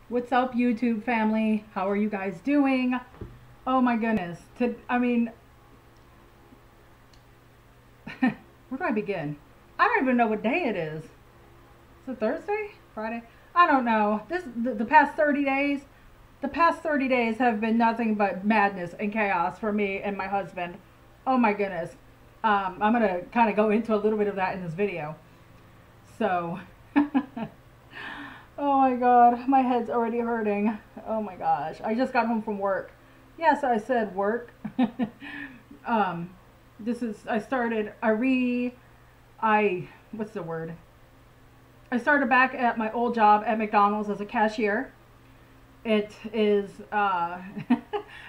What's up, YouTube family? How are you guys doing? Oh my goodness. Where do I begin? I don't even know what day it is. Is it Thursday? Friday? I don't know. The past 30 days, the past 30 days have been nothing but madness and chaos for me and my husband. Oh my goodness. I'm going to kind of go into a little bit of that in this video. So, oh my god, my head's already hurting. Oh my gosh. I just got home from work. Yes, I said work. um, this is, I started, what's the word? I started back at my old job at McDonald's as a cashier. It is,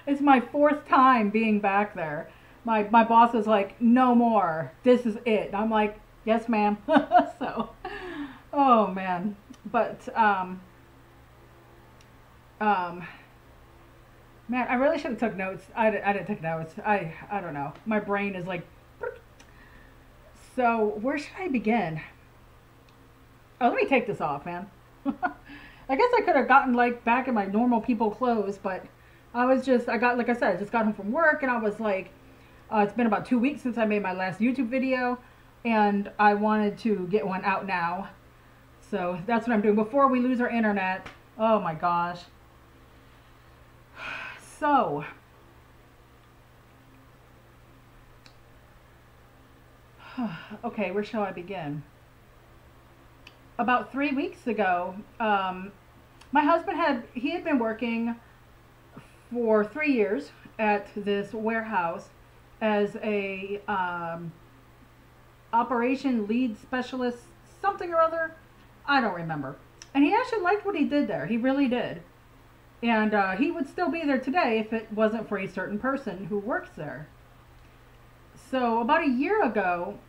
it's my fourth time being back there. My boss is like, no more. This is it. I'm like, yes, ma'am. So, oh man. But, um, man, I really should have took notes. I didn't take notes. I don't know. My brain is like, so where should I begin? Oh, let me take this off, man. I guess I could have gotten like back in my normal people clothes, but I got, like I said, I just got home from work and I was like, it's been about 2 weeks since I made my last YouTube video and I wanted to get one out now. So that's what I'm doing before we lose our internet. Oh my gosh. So, okay, where shall I begin? About 3 weeks ago, my husband he had been working for 3 years at this warehouse as a operation lead specialist, something or other. I don't remember. And he actually liked what he did there. He really did. And he would still be there today if it wasn't for a certain person who works there. So about a year ago,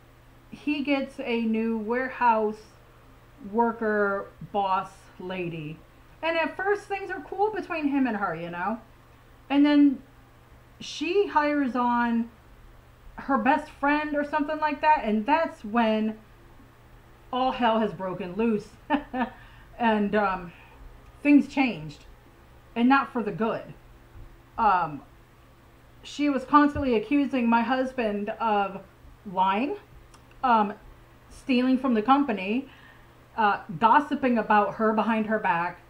he gets a new warehouse worker boss lady. And at first things are cool between him and her, you know. And then she hires on her best friend or something like that, and that's when all hell has broken loose. And things changed, and not for the good. Um, she was constantly accusing my husband of lying, um, stealing from the company, gossiping about her behind her back,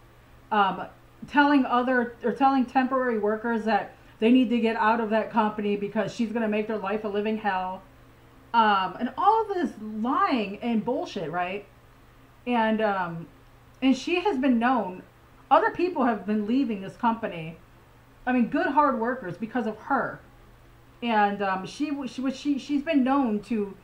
um, telling temporary workers that they need to get out of that company because she's going to make their life a living hell. And all this lying and bullshit, right? And she has been known. Other people have been leaving this company. I mean, good hard workers because of her. And she's been known to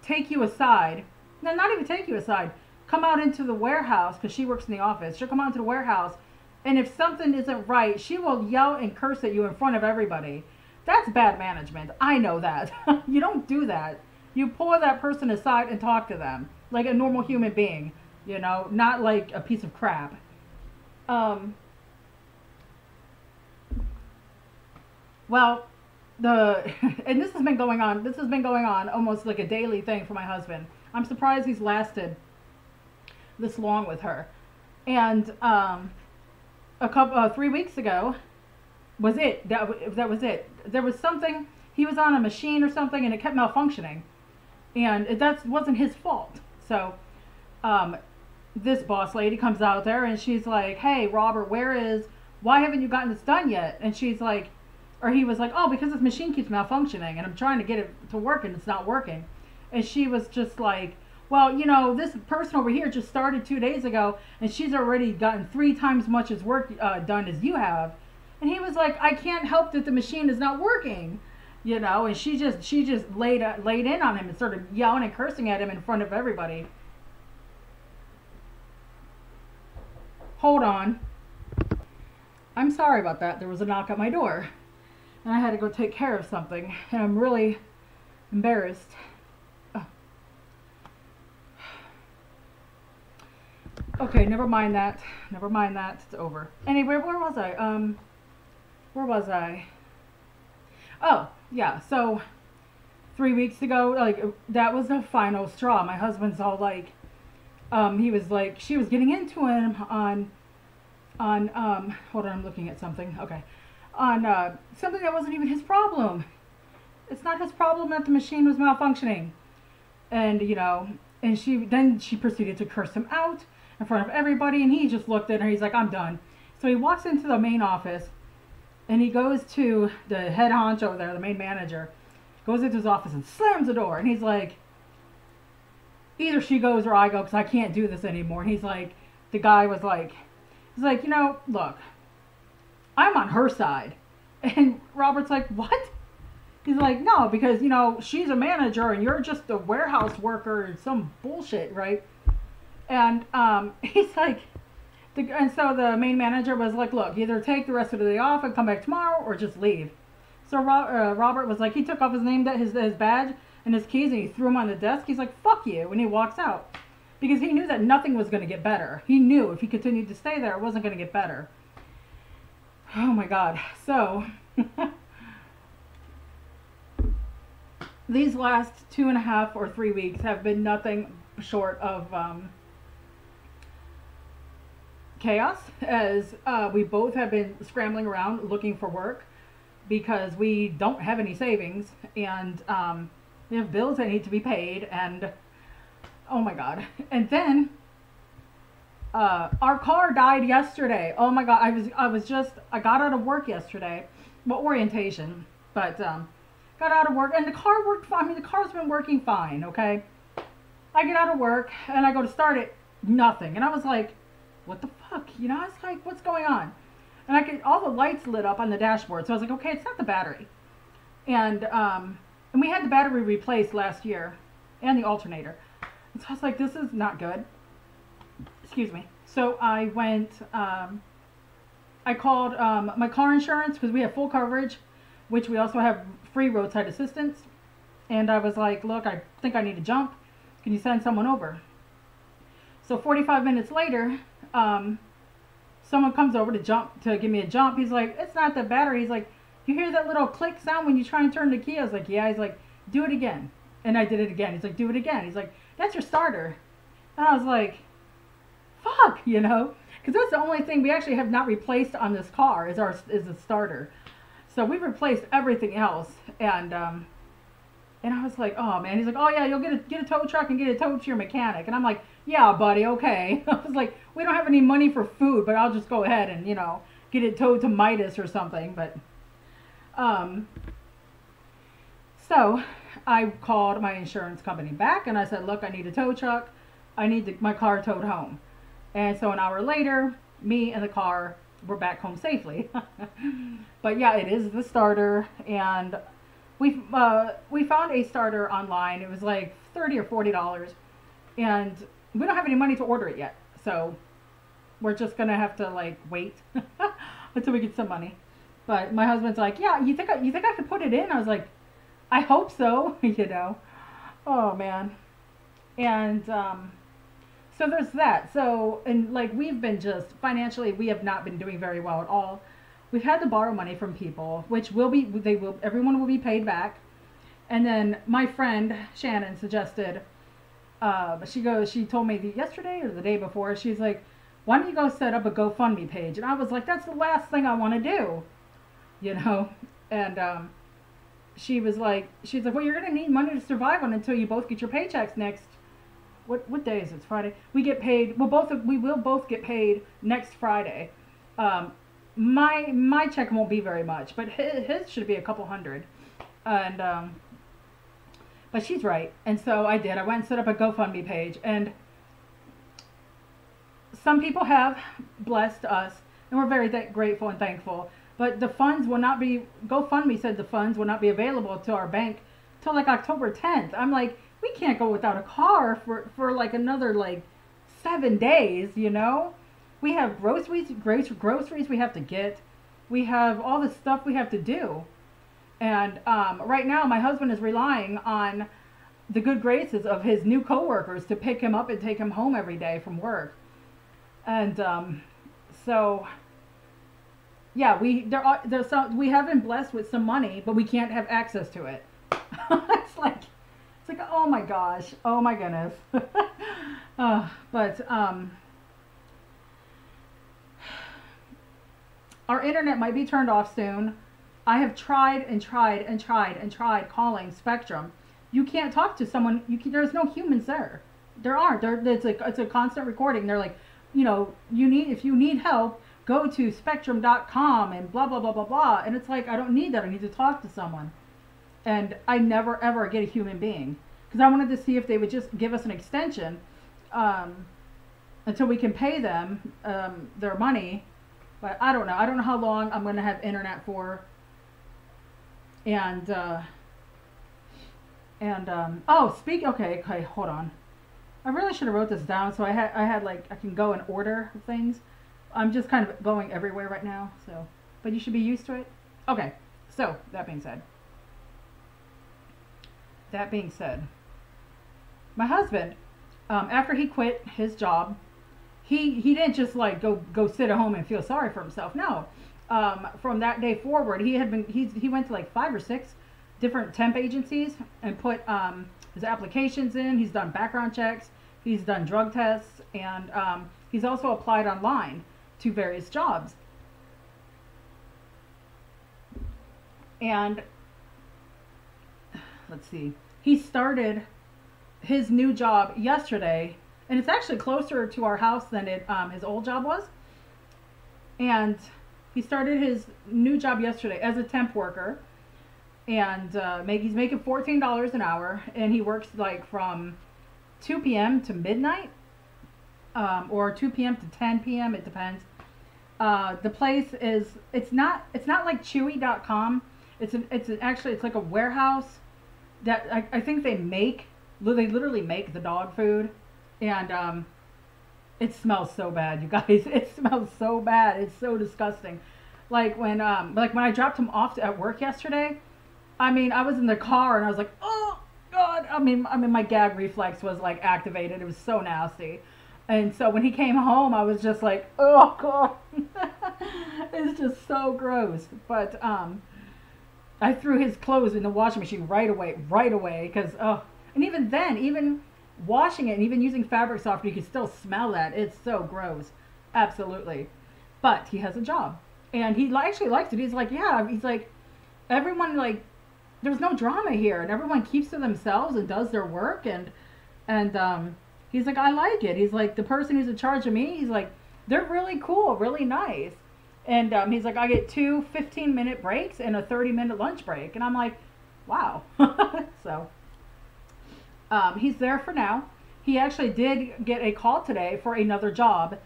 take you aside. No, not even take you aside. Come out into the warehouse because she works in the office. She'll come out into the warehouse, and if something isn't right, she will yell and curse at you in front of everybody. That's bad management. I know that. You don't do that. You pull that person aside and talk to them like a normal human being, you know, not like a piece of crap. Um, well, the and this has been going on. This has been going on almost like a daily thing for my husband. I'm surprised he's lasted this long with her. And a couple 3 weeks ago was it. That was it. There was something. He was on a machine or something, and it kept malfunctioning, and that wasn't his fault. So, um, this boss lady comes out there, and she's like, "Hey, Robert, why haven't you gotten this done yet?" And she's like, or he was like, "Oh, because this machine keeps malfunctioning, and I'm trying to get it to work, and it's not working." And she was just like, "Well, you know, this person over here just started 2 days ago, and she's already gotten 3 times much as work done as you have." And he was like, "I can't help that the machine is not working, you know." And she just laid in on him and started yelling and cursing at him in front of everybody. Hold on. I'm sorry about that. There was a knock at my door, and I had to go take care of something, and I'm really embarrassed. Okay, never mind that. Never mind that. It's over. Anyway, where was I? Where was I? Oh, yeah. So 3 weeks ago, like that was the final straw. My husband's all like, he was like, she was getting into him on on hold on, I'm looking at something. Okay. On something that wasn't even his problem. It's not his problem that the machine was malfunctioning. And and she proceeded to curse him out in front of everybody, and he just looked at her. He's like, I'm done. So he walks into the main office, and he goes to the head honcho there, the main manager, goes into his office and slams the door, and he's like, either she goes or I go, because I can't do this anymore. And he's like, the guy was like, he's like, look, I'm on her side. And Robert's like, what? He's like, no, because, she's a manager and you're just a warehouse worker and some bullshit, right? And he's like, and so the main manager was like, look, either take the rest of the day off and come back tomorrow or just leave. So Robert was like, he took off his name, his badge and his keys, and he threw them on the desk. He's like, fuck you, and he walks out. Because he knew that nothing was going to get better. He knew if he continued to stay there, it wasn't going to get better. Oh my God. So, these last 2.5 or 3 weeks have been nothing short of chaos, as we both have been scrambling around looking for work because we don't have any savings, and we have bills that need to be paid, and oh my God. And then our car died yesterday. Oh my God. I got out of work yesterday. Well, orientation, but got out of work, and the car worked fine. I mean, the car's been working fine, okay? I get out of work and I go to start it, nothing. And I was like, what the fuck? I was like, what's going on? And I could, all the lights lit up on the dashboard. So I was like, okay, it's not the battery. And we had the battery replaced last year and the alternator. And so I was like, this is not good. Excuse me. So I went, I called my car insurance, because we have full coverage, which we also have free roadside assistance. And I was like, look, I think I need to jump. Can you send someone over? So 45 minutes later, someone comes over to give me a jump. He's like, it's not the battery. He's like, you hear that little click sound when you try and turn the key? I was like, yeah. He's like, do it again. And I did it again. He's like, do it again. He's like, that's your starter. And I was like, fuck, because that's the only thing we actually have not replaced on this car is the starter. So we've replaced everything else, and I was like, oh man. He's like, oh yeah, you'll get a tow truck and get it towed to your mechanic. And I'm like, yeah, buddy, okay. I was like, we don't have any money for food, but I'll just go ahead and get it towed to Midas or something. But so I called my insurance company back and I said, look, I need a tow truck. I need my car towed home. And so an hour later, me and the car were back home safely. But yeah, it is the starter, and we found a starter online. It was like $30 or $40, and we don't have any money to order it yet. So we're just gonna have to like wait until we get some money. But my husband's like, yeah, you think I could put it in? I was like, I hope so. Oh man. And so there's that. So, and like, we've been just financially, we have not been doing very well at all. We've had to borrow money from people, which everyone will be paid back. And then my friend Shannon suggested, she told me yesterday or the day before, she's like, why don't you go set up a GoFundMe page? And I was like, that's the last thing I want to do, and she's like, well, you're going to need money to survive on until you both get your paychecks next. What day is it? It's Friday. We get paid. We will both get paid next Friday. My check won't be very much, but his should be a couple hundred. And but she's right. And so I did. I went and set up a GoFundMe page, and some people have blessed us, and we're very grateful and thankful. But the funds will not be. GoFundMe said the funds will not be available to our bank till like October 10th. I'm like, we can't go without a car for like another like 7 days, We have groceries we have to get. We have all this stuff we have to do. And right now my husband is relying on the good graces of his new coworkers to pick him up and take him home every day from work. And so yeah, we have been blessed with some money, but we can't have access to it. It's like, oh my gosh, oh my goodness. But Our internet might be turned off soon. I have tried and tried and tried and tried calling Spectrum. You can't talk to someone. There's no humans there. There aren't. It's a constant recording. They're like, if you need help, go to spectrum.com and blah blah blah blah blah. And it's like, I don't need that. I need to talk to someone. And I never ever get a human being, because I wanted to see if they would just give us an extension until we can pay them their money. But I don't know. I don't know how long I'm going to have internet for. And okay, hold on. I really should have wrote this down, so I had like, I can go and order things. I'm just kind of going everywhere right now, so, but you should be used to it. Okay, so that being said, my husband, after he quit his job, he didn't just like go sit at home and feel sorry for himself. No, from that day forward, he went to like 5 or 6 different temp agencies and put his applications in. He's done background checks, he's done drug tests, and he's also applied online to various jobs. And let's see, he started his new job yesterday, and it's actually closer to our house than his old job was. And he started his new job yesterday as a temp worker, and he's making $14 an hour, and he works like from 2 p.m. to midnight, or 2 p.m. to 10 p.m. It depends. The place it's not like Chewy.com. It's like a warehouse that I think they literally make the dog food, and it smells so bad, you guys. It smells so bad. It's so disgusting. Like when I dropped him off at work yesterday, I mean, I was in the car and I was like, oh God. I mean, my gag reflex was like activated. It was so nasty. And so when he came home, I was just like, oh God. It's just so gross. But I threw his clothes in the washing machine right away, because and even then, even washing it and even using fabric softener, you can still smell that. It's so gross. Absolutely. But he has a job, and he actually likes it. He's like, yeah, he's like, everyone, like, there's no drama here, and everyone keeps to themselves and does their work, and he's like, I like it. He's like, the person who's in charge of me, he's like, they're really cool, really nice. And he's like, I get 2 15-minute breaks and a 30-minute lunch break. And I'm like, wow. So he's there for now. He actually did get a call today for another job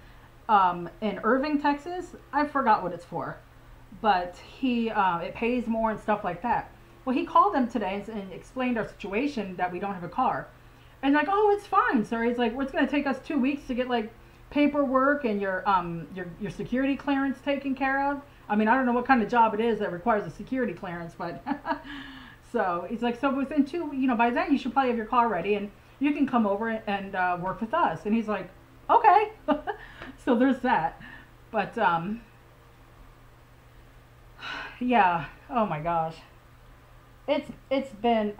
in Irving, Texas. I forgot what it's for, but it pays more and stuff like that. Well, he called them today and explained our situation, that we don't have a car. And like, oh, it's fine, sir. He's like, it's going to take us 2 weeks to get like paperwork and your security clearance taken care of. I mean, I don't know what kind of job it is that requires a security clearance, but so he's like, so within by then you should probably have your car ready and you can come over and work with us. And he's like, okay. So there's that. But yeah, oh my gosh, it's been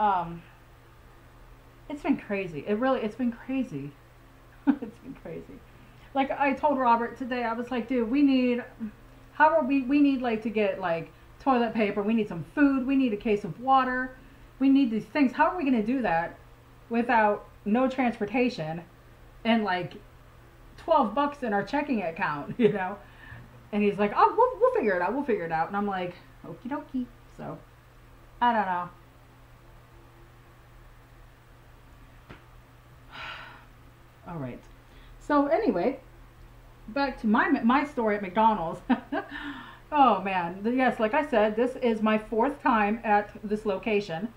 crazy. It's been crazy. It's been crazy. Like I told Robert today, I was like, dude, we need like to get like toilet paper, we need some food, we need a case of water, we need these things. How are we going to do that without no transportation and like $12 in our checking account, And he's like, oh, we'll figure it out. And I'm like, okie dokie. So I don't know. All right. So anyway, back to my story at McDonald's. Oh man, yes, like I said, this is my 4th time at this location,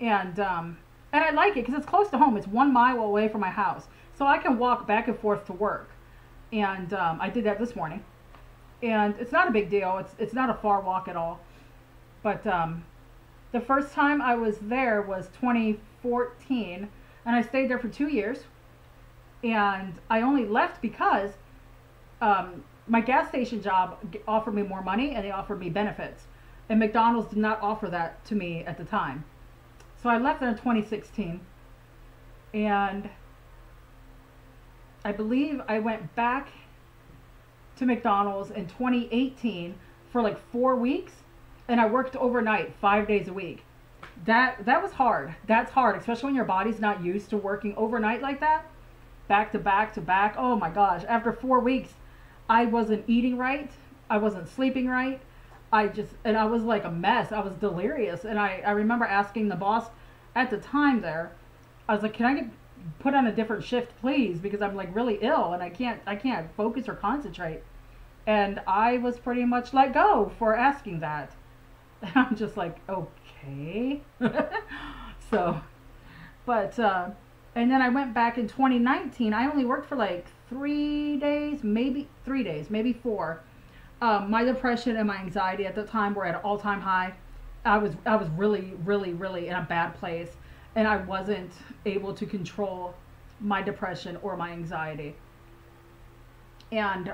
and I like it because it's close to home. It's 1 mile away from my house, so I can walk back and forth to work. And I did that this morning, and it's not a big deal. It's not a far walk at all. But the first time I was there was 2014, and I stayed there for 2 years. And I only left because my gas station job offered me more money and they offered me benefits. And McDonald's did not offer that to me at the time. So I left there in 2016. And I believe I went back to McDonald's in 2018 for like 4 weeks, and I worked overnight 5 days a week. That was hard. That's hard, especially when your body's not used to working overnight like that, back to back to back. Oh my gosh! After 4 weeks, I wasn't eating right. I wasn't sleeping right. And I was like a mess. I was delirious. And I remember asking the boss at the time there, I was like, can I get put on a different shift, please? Because I'm like really ill and I can't focus or concentrate. And I was pretty much let go for asking that. And I'm just like, okay. So, but, and then I went back in 2019. I only worked for like 3 days, maybe 4. My depression and my anxiety at the time were at an all-time high. I was really, really, really in a bad place, and I wasn't able to control my depression or my anxiety. And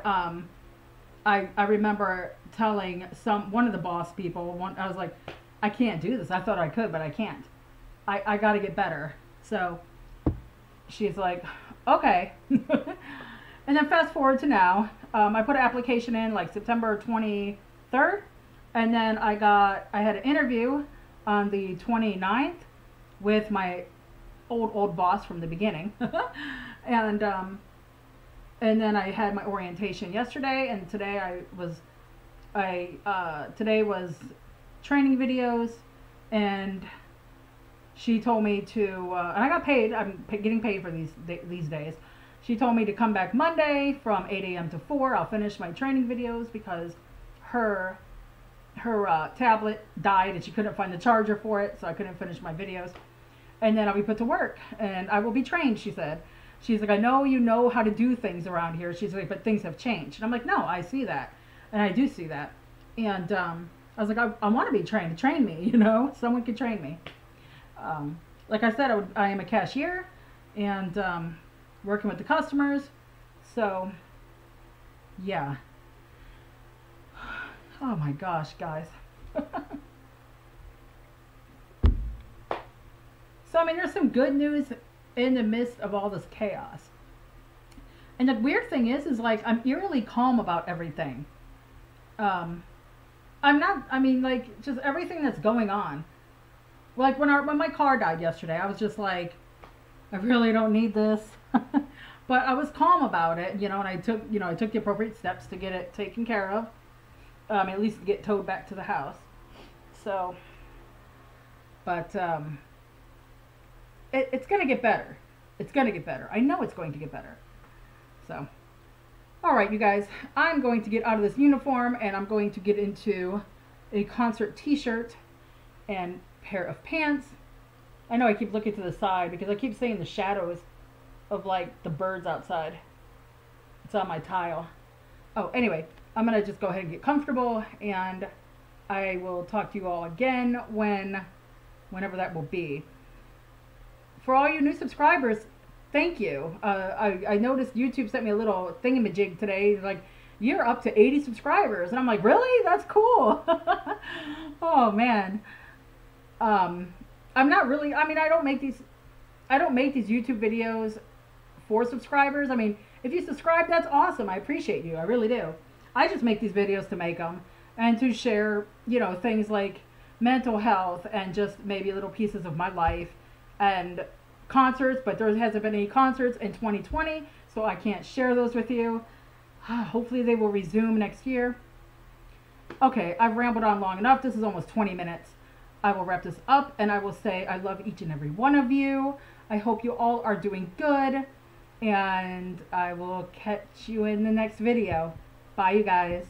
I remember telling one of the boss people, I was like, I can't do this. I thought I could, but I can't. I got to get better. So she's like, okay. And then fast forward to now, I put an application in like September 23rd, and then I had an interview on the 29th with my old boss from the beginning. And then I had my orientation yesterday, and today today was training videos, and she told me to, and I got paid. I'm getting paid for these days. She told me to come back Monday from 8 a.m. to 4. I'll finish my training videos because her tablet died and she couldn't find the charger for it, so I couldn't finish my videos. And then I'll be put to work and I will be trained, she said. She's like, I know you know how to do things around here. She's like, but things have changed. And I'm like, no, I see that. And I do see that. And I was like, I want to be trained. Train me, someone could train me. Like I said, I am a cashier and working with the customers. So, yeah. Oh my gosh, guys. So, I mean, there's some good news in the midst of all this chaos. And the weird thing is like, I'm eerily calm about everything. I'm not, I mean, like, just everything that's going on. Like, when my car died yesterday, I was just like, I really don't need this. But I was calm about it, and I took the appropriate steps to get it taken care of. At least get towed back to the house. So, but, it's going to get better. It's going to get better. I know it's going to get better. So, all right, you guys, I'm going to get out of this uniform and I'm going to get into a concert t-shirt and pair of pants. I know I keep looking to the side because I keep seeing the shadows of like the birds outside. It's on my tile. Oh, anyway, I'm going to just go ahead and get comfortable, and I will talk to you all again whenever that will be. For all you new subscribers, thank you. I noticed YouTube sent me a little thingamajig today, like, you're up to 80 subscribers. And I'm like, really? That's cool. Oh, man. I'm not really, I mean, I don't make these YouTube videos for subscribers. I mean, if you subscribe, that's awesome. I appreciate you. I really do. I just make these videos to make them and to share, things like mental health and just maybe little pieces of my life and concerts, but there hasn't been any concerts in 2020, so I can't share those with you. Hopefully they will resume next year. Okay, I've rambled on long enough. This is almost 20 minutes. I will wrap this up, and I will say I love each and every one of you. I hope you all are doing good, and I will catch you in the next video. Bye, you guys.